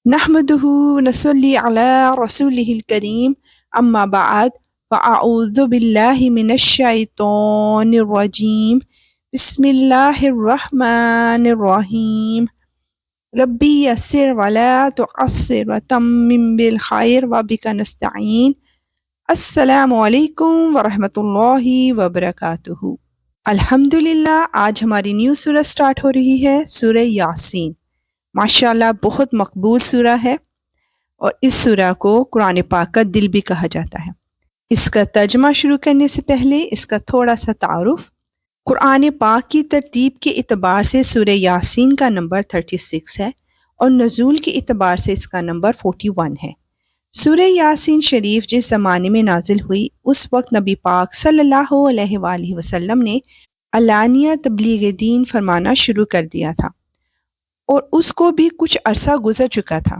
نحمده ونصلي على رسوله الكريم أما بعد فأعوذ بالله من الشيطان الرجيم بسم الله الرحمن الرحيم ربي يسر ولا تعسر وتمم بالخير وبك نستعين السلام علیکم ورحمۃ اللہ وبرکاتہ۔ الحمدللہ آج ہماری نیو سورہ سٹارٹ ہو رہی ہے، سورہ یاسین۔ ماشاءاللہ بہت مقبول سورہ ہے اور اس سورہ کو قرآن پاک کا دل بھی کہا جاتا ہے۔ اس کا ترجمہ شروع کرنے سے پہلے اس کا تھوڑا سا تعارف۔ قرآن پاک کی ترتیب کے اعتبار سے سورہ یاسین کا نمبر 36 ہے اور نزول کے اعتبار سے اس کا نمبر 41 ہے۔ سورہ یاسین شریف جس زمانے میں نازل ہوئی اس وقت نبی پاک صلی اللہ علیہ وآلہ وسلم نے علانیہ تبلیغ دین فرمانا شروع کر دیا تھا اور اس کو بھی کچھ عرصہ گزر چکا تھا۔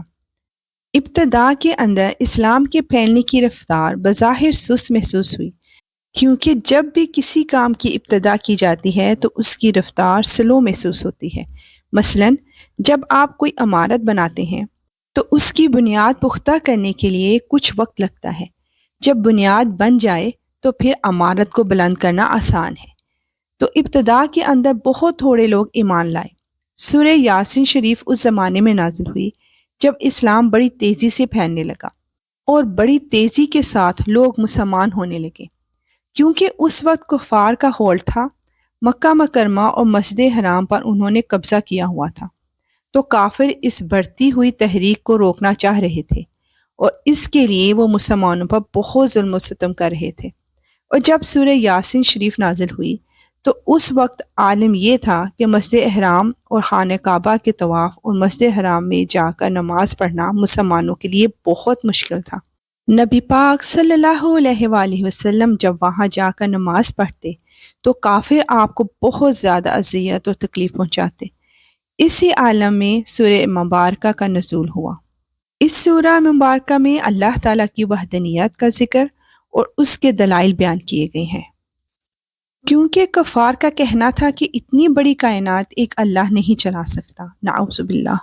ابتدا کے اندر اسلام کے پھیلنے کی رفتار بظاہر سست محسوس ہوئی، کیونکہ جب بھی کسی کام کی ابتدا کی جاتی ہے تو اس کی رفتار سلو محسوس ہوتی ہے۔ مثلا جب آپ کوئی عمارت بناتے ہیں تو اس کی بنیاد پختہ کرنے کے لیے کچھ وقت لگتا ہے۔ جب بنیاد بن جائے تو پھر عمارت کو بلند کرنا آسان ہے۔ تو ابتدا کے اندر بہت تھوڑے لوگ ایمان لائے۔ سورہ یاسین شریف اس زمانے میں نازل ہوئی جب اسلام بڑی تیزی سے پھیلنے لگا اور بڑی تیزی کے ساتھ لوگ مسلمان ہونے لگے، کیونکہ اس وقت کفار کا ہولڈ تھا۔ مکہ مکرمہ اور مسجد حرام پر انہوں نے قبضہ کیا ہوا تھا، تو کافر اس بڑھتی ہوئی تحریک کو روکنا چاہ رہے تھے اور اس کے لیے وہ مسلمانوں پر بہت ظلم و ستم کر رہے تھے۔ اور جب سورہ یاسین شریف نازل ہوئی تو اس وقت عالم یہ تھا کہ مسجد حرام اور خانہ کعبہ کے طواف اور مسجد حرام میں جا کر نماز پڑھنا مسلمانوں کے لیے بہت مشکل تھا۔ نبی پاک صلی اللہ علیہ وآلہ وسلم جب وہاں جا کر نماز پڑھتے تو کافر آپ کو بہت زیادہ اذیت اور تکلیف پہنچاتے۔ اسی عالم میں سورہ مبارکہ کا نزول ہوا۔ اس سورہ مبارکہ میں اللہ تعالیٰ کی وحدانیت کا ذکر اور اس کے دلائل بیان کیے گئے ہیں، کیونکہ کفار کا کہنا تھا کہ اتنی بڑی کائنات ایک اللہ نہیں چلا سکتا، نعوذ باللہ۔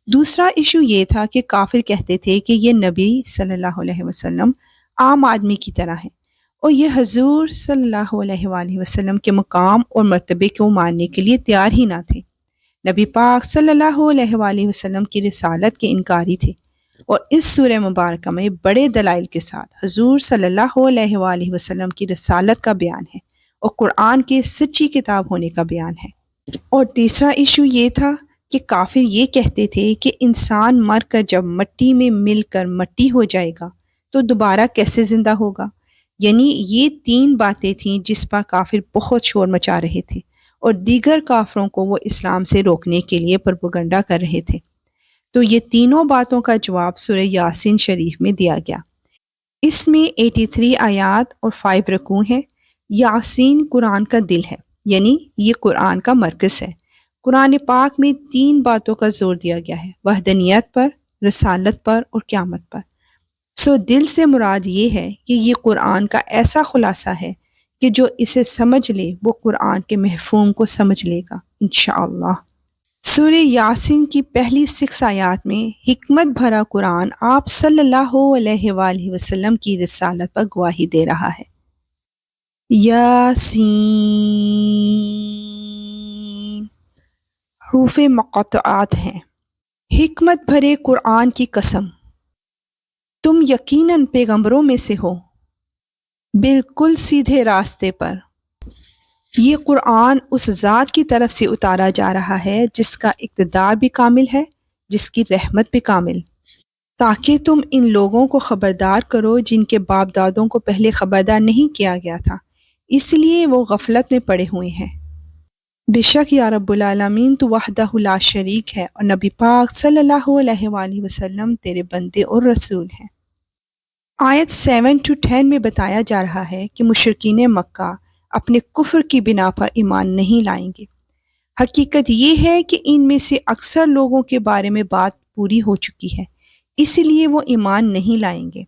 دوسرا ایشو یہ تھا کہ کافر کہتے تھے کہ یہ نبی صلی اللہ علیہ وسلم عام آدمی کی طرح ہے اور یہ حضور صلی اللہ علیہ وآلہ وسلم کے مقام اور مرتبے کو ماننے کے لیے تیار ہی نہ تھے۔ نبی پاک صلی اللہ علیہ وآلہ وسلم کی رسالت کے انکاری تھے اور اس سورہ مبارکہ میں بڑے دلائل کے ساتھ حضور صلی اللہ علیہ وآلہ وسلم کی رسالت کا بیان ہے اور قرآن کے سچی کتاب ہونے کا بیان ہے۔ اور تیسرا ایشو یہ تھا کہ کافر یہ کہتے تھے کہ انسان مر کر جب مٹی میں مل کر مٹی ہو جائے گا تو دوبارہ کیسے زندہ ہوگا۔ یعنی یہ تین باتیں تھیں جس پر کافر بہت شور مچا رہے تھے اور دیگر کافروں کو وہ اسلام سے روکنے کے لیے پروپیگنڈا کر رہے تھے۔ تو یہ تینوں باتوں کا جواب سورہ یاسین شریف میں دیا گیا۔ اس میں 83 آیات اور 5 رکوع ہیں۔ یاسین قرآن کا دل ہے، یعنی یہ قرآن کا مرکز ہے۔ قرآن پاک میں 3 باتوں کا زور دیا گیا ہے، وحدانیت پر، رسالت پر اور قیامت پر۔ سو دل سے مراد یہ ہے کہ یہ قرآن کا ایسا خلاصہ ہے کہ جو اسے سمجھ لے وہ قرآن کے مفہوم کو سمجھ لے گا انشاءاللہ۔ سورہ یاسین کی پہلی 6 آیات میں حکمت بھرا قرآن آپ صلی اللہ علیہ وآلہ وسلم کی رسالت پر گواہی دے رہا ہے۔ یاسین، حروف مقطعات ہیں۔ حکمت بھرے قرآن کی قسم، تم یقیناً پیغمبروں میں سے ہو، بالکل سیدھے راستے پر۔ یہ قرآن اس ذات کی طرف سے اتارا جا رہا ہے جس کا اقتدار بھی کامل ہے، جس کی رحمت بھی کامل، تاکہ تم ان لوگوں کو خبردار کرو جن کے باپ دادوں کو پہلے خبردار نہیں کیا گیا تھا، اس لیے وہ غفلت میں پڑے ہوئے ہیں۔ بے شک یا رب العالمین تو وحدہ لا شریک ہے اور نبی پاک صلی اللہ علیہ وآلہ وسلم تیرے بندے اور رسول ہیں۔ آیت 7-10 میں بتایا جا رہا ہے کہ مشرکین مکہ اپنے کفر کی بنا پر ایمان نہیں لائیں گے۔ حقیقت یہ ہے کہ ان میں سے اکثر لوگوں کے بارے میں بات پوری ہو چکی ہے، اس لیے وہ ایمان نہیں لائیں گے۔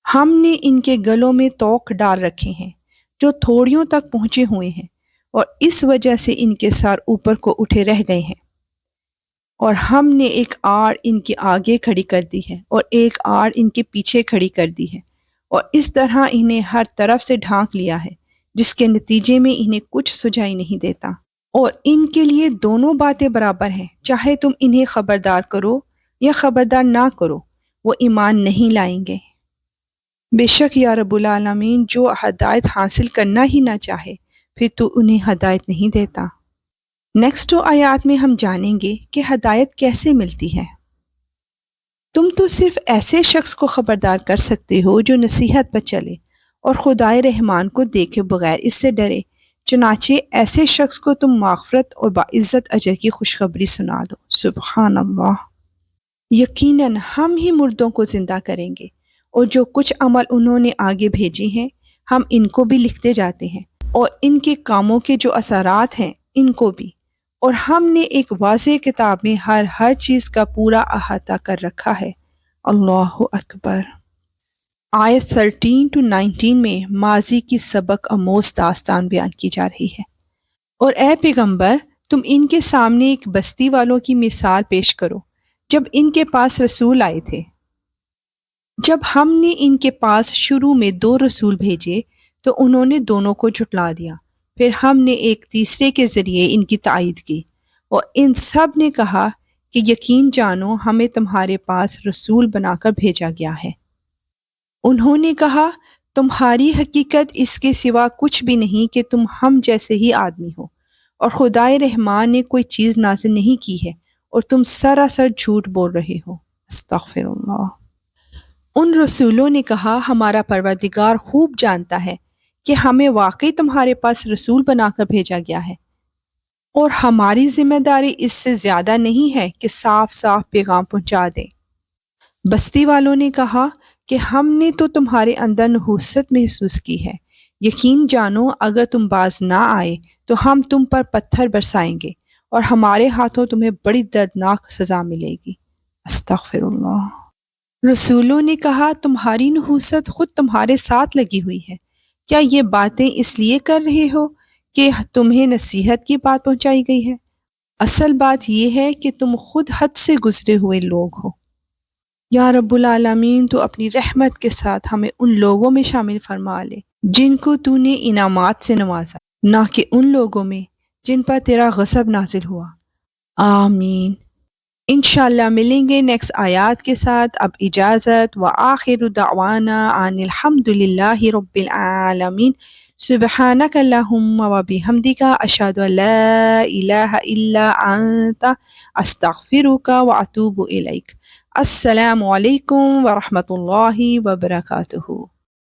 ہم نے ان کے گلوں میں طوق ڈال رکھے ہیں جو تھوڑیوں تک پہنچے ہوئے ہیں اور اس وجہ سے ان کے سر اوپر کو اٹھے رہ گئے ہیں۔ اور ہم نے ایک آڑ ان کے آگے کھڑی کر دی ہے اور ایک آڑ ان کے پیچھے کھڑی کر دی ہے، اور اس طرح انہیں ہر طرف سے ڈھانک لیا ہے، جس کے نتیجے میں انہیں کچھ سجائی نہیں دیتا۔ اور ان کے لیے دونوں باتیں برابر ہیں، چاہے تم انہیں خبردار کرو یا خبردار نہ کرو، وہ ایمان نہیں لائیں گے۔ بے شک یا رب العالمین، جو ہدایت حاصل کرنا ہی نہ چاہے پھر تو انہیں ہدایت نہیں دیتا۔ نیکسٹ آیات میں ہم جانیں گے کہ ہدایت کیسے ملتی ہے۔ تم تو صرف ایسے شخص کو خبردار کر سکتے ہو جو نصیحت پر چلے اور خدائے رحمان کو دیکھے بغیر اس سے ڈرے، چنانچہ ایسے شخص کو تم مغفرت اور باعزت اجر کی خوشخبری سنا دو۔ سبحان اللہ۔ یقیناً ہم ہی مردوں کو زندہ کریں گے، اور جو کچھ عمل انہوں نے آگے بھیجے ہیں ہم ان کو بھی لکھتے جاتے ہیں، اور ان کے کاموں کے جو اثرات ہیں ان کو بھی، اور ہم نے ایک واضح کتاب میں ہر چیز کا پورا احاطہ کر رکھا ہے۔ اللہ اکبر۔ آیت 13 to 19 میں ماضی کی سبق آموز داستان بیان کی جا رہی ہے۔ اور اے پیغمبر، تم ان کے سامنے ایک بستی والوں کی مثال پیش کرو جب ان کے پاس رسول آئے تھے۔ جب ہم نے ان کے پاس شروع میں 2 رسول بھیجے تو انہوں نے دونوں کو جھٹلا دیا، پھر ہم نے ایک تیسرے کے ذریعے ان کی تائید کی، اور ان سب نے کہا کہ یقین جانو ہمیں تمہارے پاس رسول بنا کر بھیجا گیا ہے۔ انہوں نے کہا تمہاری حقیقت اس کے سوا کچھ بھی نہیں کہ تم ہم جیسے ہی آدمی ہو، اور خدائے رحمان نے کوئی چیز نازل نہیں کی ہے اور تم سراسر جھوٹ بول رہے ہو۔ استغفر اللہ۔ ان رسولوں نے کہا ہمارا پروردگار خوب جانتا ہے کہ ہمیں واقعی تمہارے پاس رسول بنا کر بھیجا گیا ہے، اور ہماری ذمہ داری اس سے زیادہ نہیں ہے کہ صاف صاف پیغام پہنچا دیں۔ بستی والوں نے کہا کہ ہم نے تو تمہارے اندر نحوست محسوس کی ہے، یقین جانو اگر تم باز نہ آئے تو ہم تم پر پتھر برسائیں گے اور ہمارے ہاتھوں تمہیں بڑی دردناک سزا ملے گی۔ استغفر اللہ۔ رسولوں نے کہا تمہاری نحوست خود تمہارے ساتھ لگی ہوئی ہے، کیا یہ باتیں اس لیے کر رہے ہو کہ تمہیں نصیحت کی بات پہنچائی گئی ہے؟ اصل بات یہ ہے کہ تم خود حد سے گزرے ہوئے لوگ ہو۔ یا رب العالمین، تو اپنی رحمت کے ساتھ ہمیں ان لوگوں میں شامل فرما لے جن کو تو نے انعامات سے نوازا، نہ کہ ان لوگوں میں جن پر تیرا غضب نازل ہوا۔ آمین۔ انشاءاللہ ملیں گے نیکسٹ آیات کے ساتھ۔ اب اجازت، وآخر دعوانا ان الحمدللہ رب العالمین۔ سبحانک اللہم وبحمدک، اشہد ان لا الہ الا انت، استغفرک واتوب الیک۔ السلام علیکم ورحمۃ اللہ وبرکاتہ۔